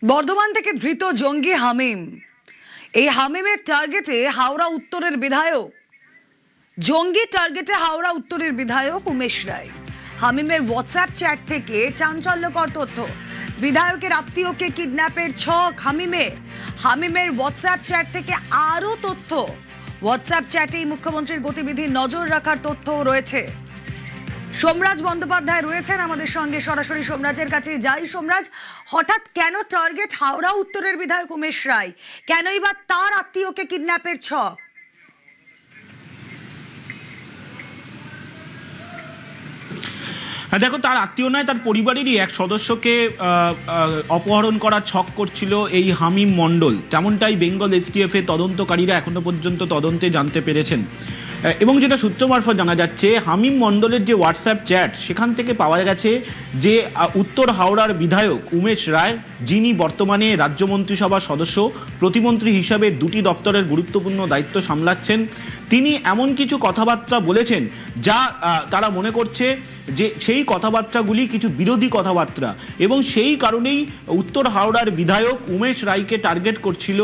বর্ধমান থেকে ধৃত জঙ্গি হামিম। এই হামিমের টার্গেটে হাওড়া উত্তরের বিধায়ক। জঙ্গি টার্গেটে হাওড়া উত্তরের বিধায়ক উমেশ রায়। হামিমের হোয়াটসঅ্যাপ চ্যাট থেকে চাঞ্চল্যকর তথ্য। বিধায়কের আত্মীয়কে কিডন্যাপের ছক হামিমের হোয়াটসঅ্যাপ চ্যাট থেকে আরো তথ্য। হোয়াটসঅ্যাপ চ্যাটেই মুখ্যমন্ত্রীর গতিবিধি নজর রাখার তথ্যও রয়েছে। সোমরাজ বন্দ্যোপাধ্যায় রয়েছেন আমাদের সঙ্গে, সরাসরি সোমরাজের কাছে যাই। সোমরাজ, হঠাৎ কেন টার্গেট হাওড়া উত্তরের বিধায়ক উমেশ রায়? কেনই বা তার আত্মীয়কে কিডন্যাপের ছক? দেখো, তার আত্মীয় নয়, তার পরিবারেরই এক সদস্যকে অপহরণ করার ছক করছিল এই হামিম মণ্ডল। তেমনটাই বেঙ্গল এসটিএফ এর তদন্তকারীরা এখনো পর্যন্ত তদন্তে জানতে পেরেছেন। এবং যেটা সূত্র মারফত জানা যাচ্ছে, হামিম মণ্ডলের যে হোয়াটসঅ্যাপ চ্যাট, সেখান থেকে পাওয়া গেছে যে উত্তর হাওড়ার বিধায়ক উমেশ রায়, যিনি বর্তমানে রাজ্য মন্ত্রিসভার সদস্য, প্রতিমন্ত্রী হিসাবে দুটি দপ্তরের গুরুত্বপূর্ণ দায়িত্ব সামলাচ্ছেন, তিনি এমন কিছু কথাবার্তা বলেছেন যা তারা মনে করছে যে সেই কথাবার্তাগুলি কিছু বিরোধী কথাবার্তা, এবং সেই কারণেই উত্তর হাওড়ার বিধায়ক উমেশ রায়কে টার্গেট করছিল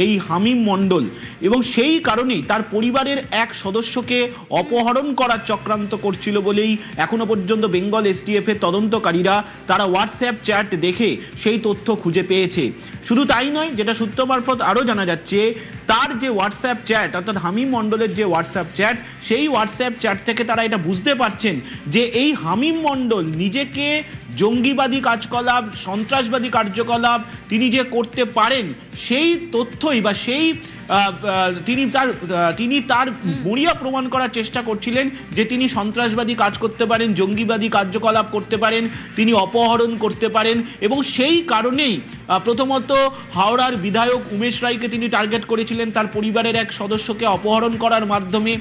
এই হামিম মণ্ডল। এবং সেই কারণেই তার পরিবারের এক সদস্যকে অপহরণ করার চক্রান্ত করছিল বলেই এখনো পর্যন্ত বেঙ্গল এসটিএফ এর তদন্তকারীরা তারা হোয়াটসঅ্যাপ চ্যাট দেখে সেই তথ্য খুঁজে পেয়েছে। শুধু তাই নয়, যেটা সূত্র মারফত আরও জানা যাচ্ছে, তার যে হোয়াটসঅ্যাপ চ্যাট, অর্থাৎ হামিম মণ্ডলের যে হোয়াটসঅ্যাপ চ্যাট, সেই হোয়াটসঅ্যাপ চ্যাট থেকে তারা এটা বুঝতে পারছেন যে এই হামিম মণ্ডল নিজেকে জঙ্গিবাদী কার্যকলাপ, সন্ত্রাসবাদী কার্যকলাপ তিনি যে করতে পারেন, সেই তথ্যই বা সেই তিনি তার মরিয়া প্রমাণ করার চেষ্টা করছিলেন যে তিনি সন্ত্রাসবাদী কাজ করতে পারেন, জঙ্গিবাদী কার্যকলাপ করতে পারেন, তিনি অপহরণ করতে পারেন। এবং সেই কারণেই প্রথমত হাওড়ার বিধায়ক উমেশ রায়কে তিনি টার্গেট করেছিলেন। তার পরিবারের এক সদস্যকে অপহরণ করার মাধ্যমে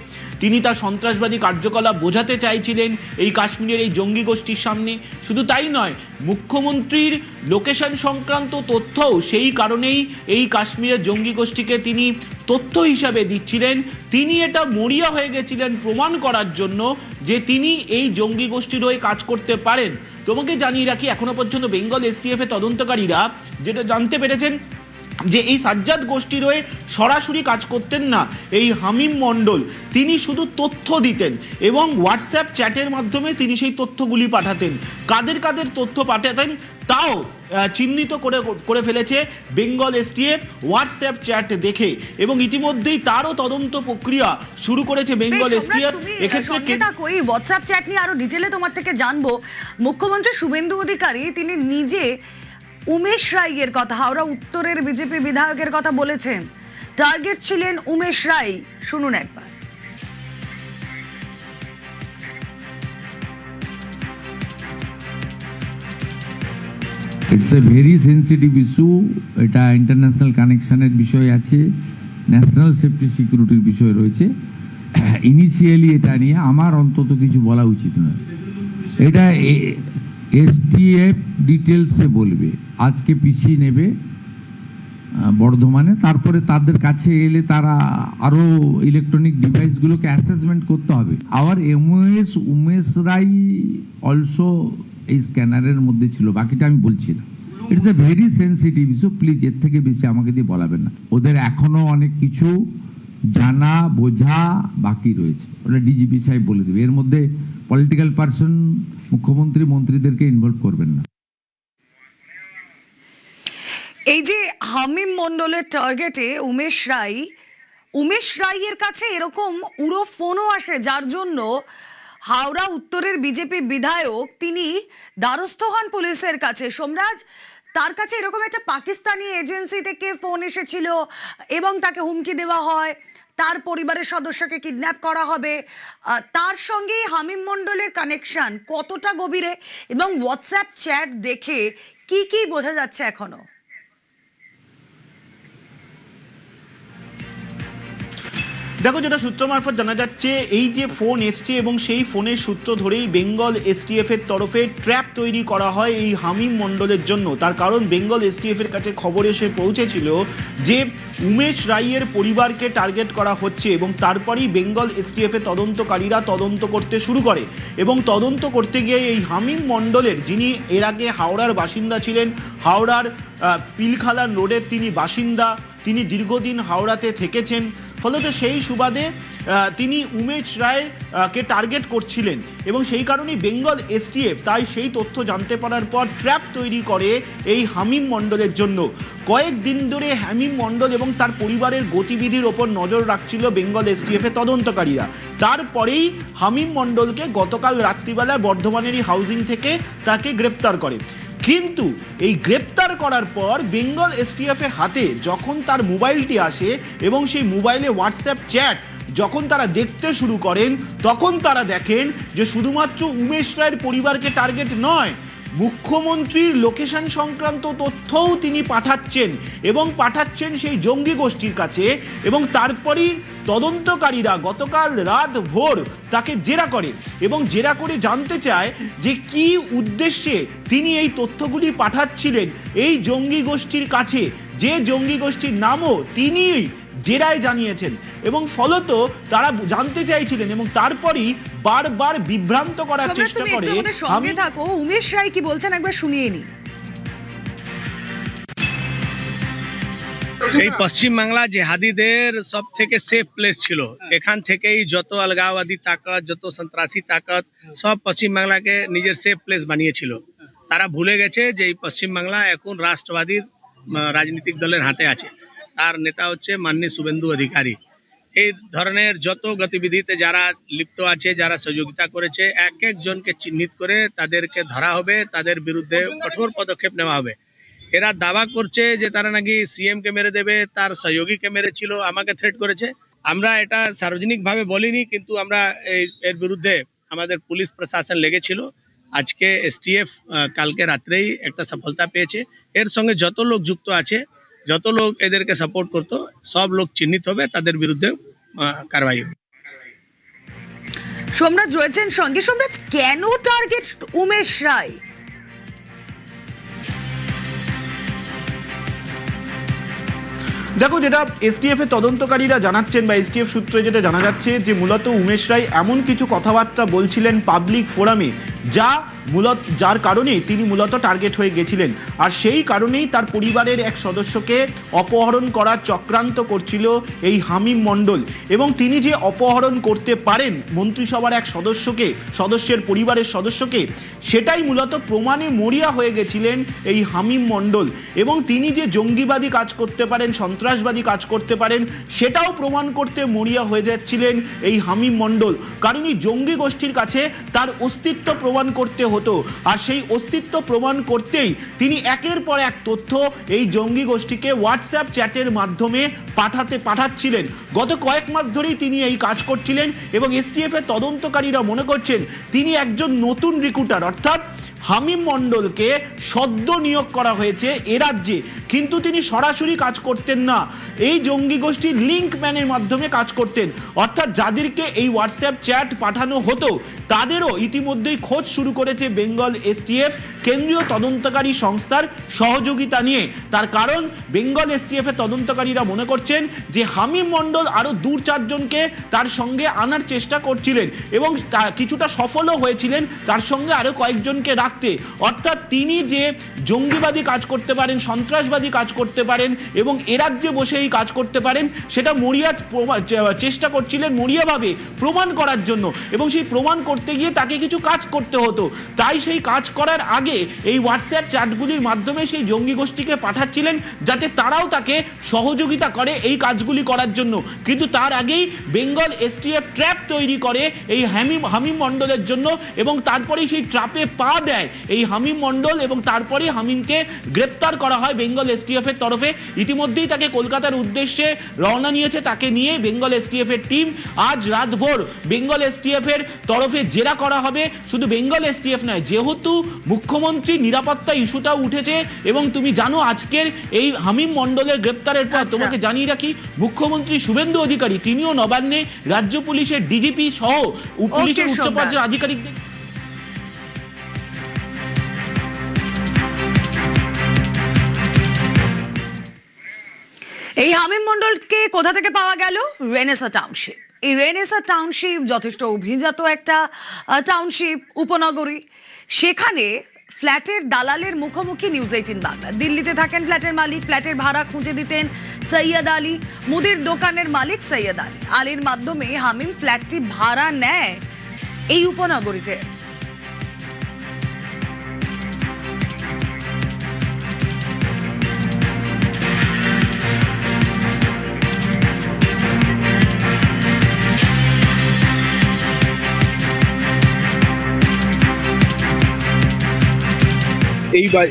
তিনি তার সন্ত্রাসবাদী কার্যকলাপ বোঝাতে চাইছিলেন এই কাশ্মীরের এই জঙ্গি গোষ্ঠীর সামনে। শুধু তাই নয়, মুখ্যমন্ত্রীর লোকেশন সংক্রান্ত তথ্যও সেই কারণেই এই কাশ্মীরের জঙ্গি গোষ্ঠীকে তিনি তথ্য হিসাবে দিচ্ছিলেন। তিনি এটা মরিয়া হয়ে গেছিলেন প্রমাণ করার জন্য যে তিনি এই জঙ্গি গোষ্ঠীর হয়ে কাজ করতে পারেন। তোমাকে জানিয়ে রাখি, এখনো পর্যন্ত বেঙ্গল এসটিএফ এর তদন্তকারীরা যেটা জানতে পেরেছেন যে এই সাজ্জাদ গোষ্ঠীর হয়ে সরাসরি কাজ করতেন না এই হামিম মণ্ডল, তিনি শুধু তথ্য দিতেন এবং হোয়াটসঅ্যাপ চ্যাটের মাধ্যমে তিনি সেই তথ্যগুলি পাঠাতেন। কাদের কাদের তথ্য পাঠাতেন তাও চিহ্নিত করে ফেলেছে বেঙ্গল এসটিএফ হোয়াটসঅ্যাপ চ্যাট দেখে, এবং ইতিমধ্যেই তারও তদন্ত প্রক্রিয়া শুরু করেছে বেঙ্গল এসটিএফ। এক্ষেত্রে হোয়াটসঅ্যাপ চ্যাট নিয়ে আরো ডিটেলে তোমার থেকে জানবো। মুখ্যমন্ত্রী শুভেন্দু অধিকারী তিনি নিজে উমেশ রায়ের কথা, হাওড়া উত্তরের বিজেপি বিধায়কের কথা বলেছেন। টার্গেট ছিলেন উমেশ রায়, শুনুন একবার। It's a very sensitive issue. এটা ইন্টারন্যাশনাল কানেকশনের বিষয় আছে, ন্যাশনাল সেফটি সিকিউরিটির বিষয় রয়েছে। ইনিশিয়ালি এটা নিয়ে আমার অন্তত কিছু বলা উচিত নয়। এটা এসটিএফ ডিটেলসে বলবে। আজকে পিসি নেবে বর্ধমানে, তারপরে তাদের কাছে এলে তারা আরও ইলেকট্রনিক ডিভাইসগুলোকে অ্যাসেসমেন্ট করতে হবে। আবার উমেশ রায় অলসো এই স্ক্যানারের মধ্যে ছিল, বাকিটা আমি বলছি না। It's a very sensitive issue, please এর থেকে বেশি আমাকে দিয়ে বলাবেন না। ওদের এখনো অনেক কিছু জানা বোঝা বাকি রয়েছে, ওটা ডিজিপি সাহেব বলে দেবে। এর মধ্যে পলিটিক্যাল পার্সন, মুখ্যমন্ত্রী, মন্ত্রীদেরকে ইনভলভ করবেন না। এই যে হামিম মণ্ডলের টার্গেটে উমেশ রায়ের কাছে এরকম উড়ো ফোনও আসে, যার জন্য হাওড়া উত্তরের বিজেপি বিধায়ক তিনি দ্বারস্থ হন পুলিশের কাছে। সোমরাজ, তার কাছে এরকম একটা পাকিস্তানি এজেন্সি থেকে ফোন এসেছিল এবং তাকে হুমকি দেওয়া হয়, তার পরিবারের সদস্যকে কিডন্যাপ করা হবে। তার সঙ্গে হামিম মণ্ডলের কানেকশন কতটা গভীরে, এবং হোয়াটসঅ্যাপ চ্যাট দেখে কি কি বোঝা যাচ্ছে এখনো? দেখো, যেটা সূত্র মারফত জানা যাচ্ছে, এই যে ফোন এসছে এবং সেই ফোনের সূত্র ধরেই বেঙ্গল এসটিএফ এর তরফে ট্র্যাপ তৈরি করা হয় এই হামিম মণ্ডলের জন্য। তার কারণ বেঙ্গল এসটিএফ এর কাছে খবর এসে পৌঁছেছিল যে উমেশ রায়ের পরিবারকে টার্গেট করা হচ্ছে এবং তারপরেই বেঙ্গল এসটিএফ এর তদন্তকারীরা তদন্ত করতে শুরু করে এবং তদন্ত করতে গিয়ে এই হামিম মণ্ডলের, যিনি এর আগে হাওড়ার বাসিন্দা ছিলেন, হাওড়ার পিলখালা রোডের তিনি বাসিন্দা, তিনি দীর্ঘদিন হাওড়াতে থেকেছেন, ফলত সেই সুবাদে তিনি উমেশ রায়কে টার্গেট করছিলেন এবং সেই কারণেই বেঙ্গল এসটিএফ তাই সেই তথ্য জানতে পারার পর ট্র্যাপ তৈরি করে এই হামিম মণ্ডলের জন্য। কয়েকদিন ধরে হামিম মণ্ডল এবং তার পরিবারের গতিবিধির ওপর নজর রাখছিল বেঙ্গল এসটিএফ এর তদন্তকারীরা। তারপরেই হামিম মণ্ডলকে গতকাল রাত্রিবেলায় বর্ধমানেরই হাউজিং থেকে তাকে গ্রেপ্তার করে। কিন্তু এই গ্রেপ্তার করার পর বেঙ্গল এসটিএফ এর হাতে যখন তার মোবাইলটি আসে এবং সেই মোবাইলে হোয়াটসঅ্যাপ চ্যাট যখন তারা দেখতে শুরু করেন, তখন তারা দেখেন যে শুধুমাত্র উমেশ রায়ের পরিবারকে টার্গেট নয়, মুখ্যমন্ত্রীর লোকেশন সংক্রান্ত তথ্যও তিনি পাঠাচ্ছেন এবং পাঠাচ্ছেন সেই জঙ্গি গোষ্ঠীর কাছে। এবং তারপরেই তদন্তকারীরা গতকাল রাত ভোর তাকে জেরা করে এবং জেরা করে জানতে চায় যে কি উদ্দেশ্যে তিনি এই তথ্যগুলি পাঠাচ্ছিলেন এই জঙ্গি গোষ্ঠীর কাছে, যে জঙ্গি গোষ্ঠীর নামও তিনিই জেরায় জানিয়েছেন এবং ফলত তারা জানতে চাইছিলেন এবং তারপরেই বারবার বিভ্রান্ত করার চেষ্টা করে। সঙ্গে থাকো, উমেশ রায় কি বলছেন একবার শুনিয়ে নি। এই পশ্চিম বাংলা জেহাদিদের সব থেকে সেফ প্লেস ছিল। এখান থেকেই যত আলগাওয়াদী তাকত, যত সন্ত্রাসী তাকত সব পশ্চিম বাংলাকে নিজের সেফ প্লেস বানিয়েছিল। তারা ভুলে গেছে যে এই পশ্চিম বাংলা এখন রাষ্ট্রবাদীর রাজনৈতিক দলের হাতে আছে। তার নেতা হচ্ছে মাননীয় শুভেন্দু অধিকারী। এই ধরনের যত গতিবিধিতে যারা লিপ্ত আছে, যারা সহযোগিতা করেছে, এক একজনকে চিহ্নিত করে তাদেরকে ধরা হবে, তাদের বিরুদ্ধে কঠোর পদক্ষেপ নেওয়া হবে। এরা দাবা করছে যে তারা নাকি সিএম কে মেরে দেবে, তার সহযোগীকে মেরেছিল, আমাকে থ্রেট করেছে। আমরা এটা সার্বজনিকভাবে বলিনি, কিন্তু আমরা এর বিরুদ্ধে আমাদের পুলিশ প্রশাসন লেগেছিল। আজকে এসটিএফ কালকে রাত্রেই একটা সফলতা পেয়েছে। এর সঙ্গে যত লোক যুক্ত আছে, যত লোক এদেরকে সাপোর্ট করতো, সব লোক চিহ্নিত হবে, তাদের বিরুদ্ধে কারবাই হবে। সোমরাজ রয়েছেন সঙ্গে। সোমরাজ, কেন টার্গেট উমেশ রায়? দেখো, যেটা এসটিএফ এর তদন্তকারীরা জানাচ্ছেন বা এসটিএফ সূত্রে যেটা জানা যাচ্ছে যে মূলত উমেশ রায় এমন কিছু কথাবার্তা বলছিলেন পাবলিক ফোরামে যার কারণে তিনি মূলত টার্গেট হয়ে গেছিলেন। আর সেই কারণেই তার পরিবারের এক সদস্যকে অপহরণ করার চক্রান্ত করছিল এই হামিম মণ্ডল এবং তিনি যে অপহরণ করতে পারেন মন্ত্রিসভার এক সদস্যের পরিবারের সদস্যকে, সেটাই মূলত প্রমাণে মরিয়া হয়ে গেছিলেন এই হামিম মণ্ডল। এবং তিনি যে জঙ্গিবাদী কাজ করতে পারেন, সন্ত্রাসবাদী কাজ করতে পারেন, সেটাও প্রমাণ করতে মরিয়া হয়ে যাচ্ছিলেন এই হামিম মণ্ডল। কারণ এই জঙ্গি গোষ্ঠীর কাছে তার অস্তিত্ব প্রমাণ করতে হতো, আর সেই অস্তিত্ব প্রমাণ করতেই তিনি একের পর এক তথ্য এই জঙ্গি গোষ্ঠীকে হোয়াটসঅ্যাপ চ্যাটের মাধ্যমে পাঠাচ্ছিলেন। গত কয়েক মাস ধরেই তিনি এই কাজ করছিলেন এবং এসটিএফ এর তদন্তকারীরা মনে করছেন তিনি একজন নতুন রিক্রুটার, অর্থাৎ হামিম মণ্ডলকে সদ্য নিয়োগ করা হয়েছে এ রাজ্যে, কিন্তু তিনি সরাসরি কাজ করতেন না, এই জঙ্গি গোষ্ঠীর লিঙ্ক ম্যানের মাধ্যমে কাজ করতেন। অর্থাৎ যাদেরকে এই হোয়াটসঅ্যাপ চ্যাট পাঠানো হতো তাদেরও ইতিমধ্যেই খোঁজ শুরু করেছে বেঙ্গল এসটিএফ কেন্দ্রীয় তদন্তকারী সংস্থার সহযোগিতা নিয়ে। তার কারণ বেঙ্গল এসটিএফ এর তদন্তকারীরা মনে করছেন যে হামিম মণ্ডল আরও 2-4 জনকে তার সঙ্গে আনার চেষ্টা করছিলেন এবং কিছুটা সফলও হয়েছিলেন তার সঙ্গে আরও কয়েকজনকে রাখতে। অর্থাৎ তিনি যে জঙ্গিবাদী কাজ করতে পারেন, সন্ত্রাসবাদী কাজ করতে পারেন এবং এ রাজ্যে বসে এই কাজ করতে পারেন, সেটা চেষ্টা করছিলেন মরিয়াভাবে প্রমাণ করার জন্য এবং সেই প্রমাণ করতে গিয়ে তাকে কিছু কাজ করতে হতো। তাই সেই কাজ করার আগে এই হোয়াটসঅ্যাপ চ্যাটগুলির মাধ্যমে সেই জঙ্গি গোষ্ঠীকে পাঠাচ্ছিলেন যাতে তারাও তাকে সহযোগিতা করে এই কাজগুলি করার জন্য। কিন্তু তার আগেই বেঙ্গল এসটিএফ ট্র্যাপ তৈরি করে এই হামিম মণ্ডলের জন্য এবং তারপরেই সেই ট্র্যাপে পা দেয় নেয় এই হামিম মণ্ডল এবং তারপরে হামিমকে গ্রেপ্তার করা হয় বেঙ্গল এসটিএফ এর তরফে। ইতিমধ্যেই তাকে কলকাতার উদ্দেশ্যে রওনা নিয়েছে, তাকে নিয়ে বেঙ্গল এসটিএফ এর টিম আজ রাতভর বেঙ্গল এসটিএফ এর তরফে জেরা করা হবে। শুধু বেঙ্গল এসটিএফ নয়, যেহেতু মুখ্যমন্ত্রী নিরাপত্তা ইস্যুটাও উঠেছে এবং তুমি জানো আজকের এই হামিম মণ্ডলের গ্রেপ্তারের পর তোমাকে জানিয়ে রাখি মুখ্যমন্ত্রী শুভেন্দু অধিকারী তিনিও নবান্নে রাজ্য পুলিশের ডিজিপি সহ পুলিশের উচ্চ পর্যায়ের আধিকারিকদের এই হামিম মণ্ডলকে কোথা থেকে পাওয়া গেল? Renaissance township. এই রেনেসা টাউনশিপ যথেষ্ট অভিজাত একটা টাউনশিপ, উপনগরী। সেখানে ফ্ল্যাটের দালালের মুখোমুখি নিউজ 18 বাংলা। দিল্লিতে থাকেন ফ্ল্যাটের মালিক, ফ্ল্যাটের ভাড়া খুঁজে দিতেন সৈয়দ আলী। মুদির দোকানের মালিক সৈয়দ আলী। আলীর মাধ্যমে হামিম ফ্ল্যাটটি ভাড়া নেয় এই উপনগরীতে।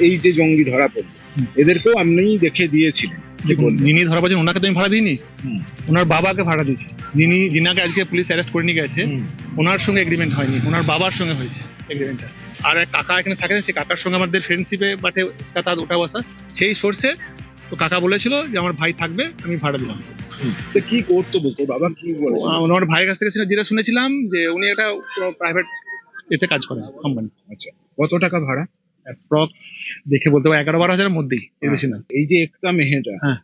এই যে জঙ্গি ধরা পড়লো এদেরকেও আপনি দেখে দিয়েছিলেন? দেখুন, যিনি ধরা পড়েছেন ওনাকে তো আমি ভাড়া দিইনি, ওনার বাবাকে ভাড়া দিয়েছি। যিনাকে আজকে পুলিশ অ্যারেস্ট করে নিয়ে গেছে ওনার সঙ্গে এগ্রিমেন্ট হয়নি, ওনার বাবার সঙ্গে হয়েছে এগ্রিমেন্টটা। আর এক কাকা এখানে থাকেন, সেই কাকার সঙ্গে আমাদের ফ্রেন্ডশিপে বাটে তার ওঠা বসা, সেই সোর্সে তো কাকা বলেছিল যে আমার ভাই থাকবে, আমি ভাড়া দিলাম। তো কি করতো বলতো বাবা, কি বলে? ওনার ভাইয়ের কাছ থেকে যেটা শুনেছিলাম যে উনি একটা প্রাইভেট এতে কাজ করেন, কোম্পানি। আচ্ছা, কত টাকা ভাড়া? অ্যাপ্রক্স দেখে বলতে পারবো 11-12 হাজারের মধ্যেই, এর বেশি না। এই যে একটা মেহেটা, হ্যাঁ,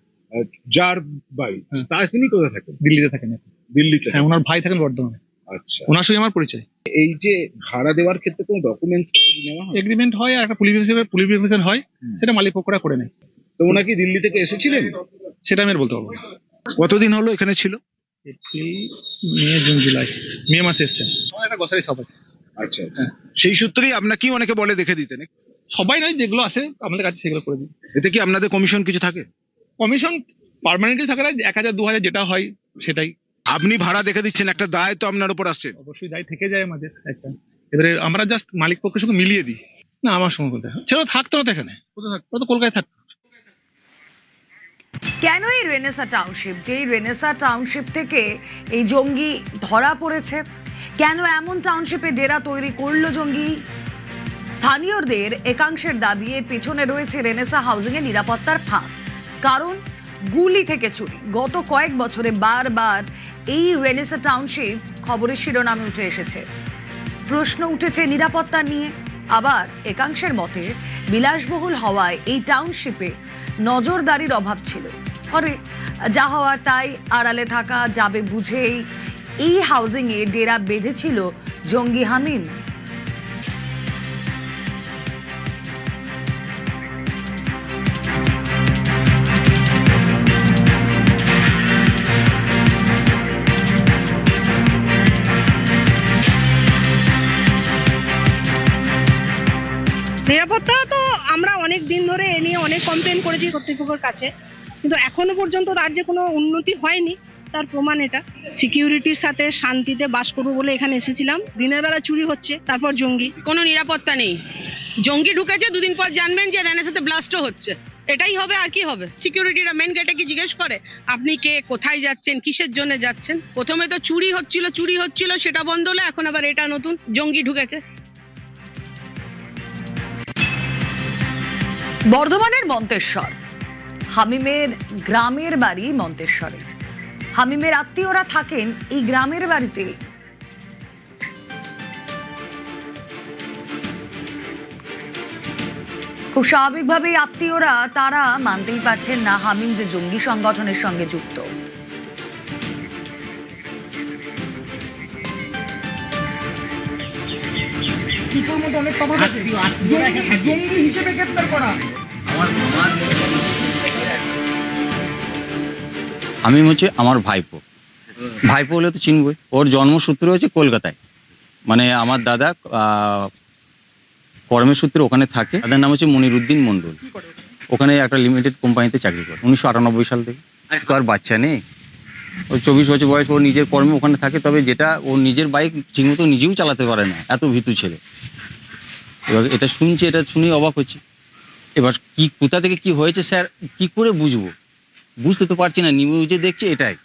যার বাড়ি, তার তিনি কোথায় থাকেন? দিল্লিতে থাকেন। দিল্লিতে? হ্যাঁ, ওনার ভাই থাকেন বর্ধমানে। আচ্ছা, ওনার সঙ্গে আমার পরিচয়। এই যে ভাড়া দেওয়ার ক্ষেত্রে কোনো ডকুমেন্টস নেওয়া হয়? এগ্রিমেন্ট হয় আর একটা পুলিশ ভেরিফিকেশন হয়, সেটা মালিক পক্ষরা করে নেয়। তো ওনাকে দিল্লি থেকে এসেছিলেন? সেটা আমি আর বলতে পারবো না। কতদিন হলো এখানে ছিল? এপ্রিল, মে, জুন, জুলাই, মে মাসে এসছেন। আমার একটা গ্রসারি শপ আছে। আচ্ছা, সেই সূত্রেই আপনাকেই অনেকে বলে দেখে দিতেন? সবাই নয়, যেগুলো আসে আমাদের কাছে সেগুলো করে দিই। এতে কি আপনাদের কমিশন কিছু থাকে? কমিশন পার্মানেন্টলি থাকে না, 1000-2000 যেটা হয় সেটাই। আপনি ভাড়া দেখে দিচ্ছেন, একটা দায় তো আপনার উপর আসছে। অবশ্যই দায় থেকে যায় আমাদের একটা। এবারে আমরা জাস্ট মালিক পক্ষের সঙ্গে মিলিয়ে দিই। না, আমার সঙ্গে বলতে সেটা থাকতো না তো এখানে, কোথাও থাকতো? তো কলকাতায় থাকতো। কেন এই রেনেসা টাউনশিপ, যেই রেনেসা টাউনশিপ থেকে এই জঙ্গি ধরা পড়েছে, কেন এমন টাউনশিপে ডেরা তৈরি করলো জঙ্গি? স্থানীয়দের একাংশের দাবি এর পেছনে রয়েছে রেনেসা হাউজিং এর নিরাপত্তার ফাঁক। কারণ গুলি থেকে চুরি, গত কয়েক বছরে বারবার এই রেনেসা টাউনশিপ খবরের শিরোনামে উঠে এসেছে। প্রশ্ন উঠেছে নিরাপত্তা নিয়ে। আবার একাংশের মতে বিলাসবহুল হওয়ায় এই টাউনশিপে নজরদারির অভাব ছিল। ফলে যা হওয়ার তাই আড়ালে থাকা যাবে বুঝেই এই হাউজিংয়ে ডেরা বেঁধেছিল জঙ্গি হামিম। নিরাপত্তা তো আমরা অনেক দিন ধরে এ নিয়ে অনেক কমপ্লেন করেছি কর্তৃপক্ষের কাছে, কিন্তু এখনো পর্যন্ত তার যে কোনো উন্নতি হয়নি তার প্রমাণ এটা। সিকিউরিটির সাথে শান্তিতে বাস করবো বলে এখানে এসেছিলাম, দিনের বেলা চুরি হচ্ছে, তারপর জঙ্গি। কোনো নিরাপত্তা নেই, জঙ্গি ঢুকেছে, দুদিন পর জানবেন যে রেনেসাতে ব্লাস্টও হচ্ছে। এটাই হবে, আর কি হবে? সিকিউরিটিরা মেন গেটে কি জিজ্ঞেস করে আপনি কে, কোথায় যাচ্ছেন, কিসের জন্য যাচ্ছেন? প্রথমে তো চুরি হচ্ছিল, সেটা বন্ধ হলো, এখন আবার এটা নতুন, জঙ্গি ঢুকেছে। বর্ধমানের মন্তেশ্বর, হামিমের গ্রামের বাড়ি মন্তেশ্বরে। হামিমের আত্মীয়রা থাকেন এই গ্রামের বাড়িতে। খুব স্বাভাবিকভাবেই আত্মীয়রা তারা মানতেই পারছেন না হামিম যে জঙ্গি সংগঠনের সঙ্গে যুক্ত। হামিম হচ্ছে আমার ভাইপো। ভাইপো হলে তো চিনবই। ওর জন্মসূত্র হচ্ছে কলকাতায়, মানে আমার দাদা কর্মের সূত্রে ওখানে থাকে। তাদের নাম হচ্ছে মনিরুদ্দিন মণ্ডল। ওখানে একটা লিমিটেড কোম্পানিতে চাকরি করে 1998 সাল থেকে। তো আর বাচ্চা নেই, ওই 24 বছর বয়স। ওর নিজের কর্মে ওখানে থাকে, তবে যেটা ওর নিজের বাইক ঠিকমতো নিজেও চালাতে পারে না, এত ভীতু ছেলে। এবার এটা শুনছি, এটা শুনেই অবাক হচ্ছে। এবার কি কোথা থেকে কি হয়েছে স্যার কি করে বুঝবো, বুঝতে তো পারছি না, নিউজে দেখছি এটাই।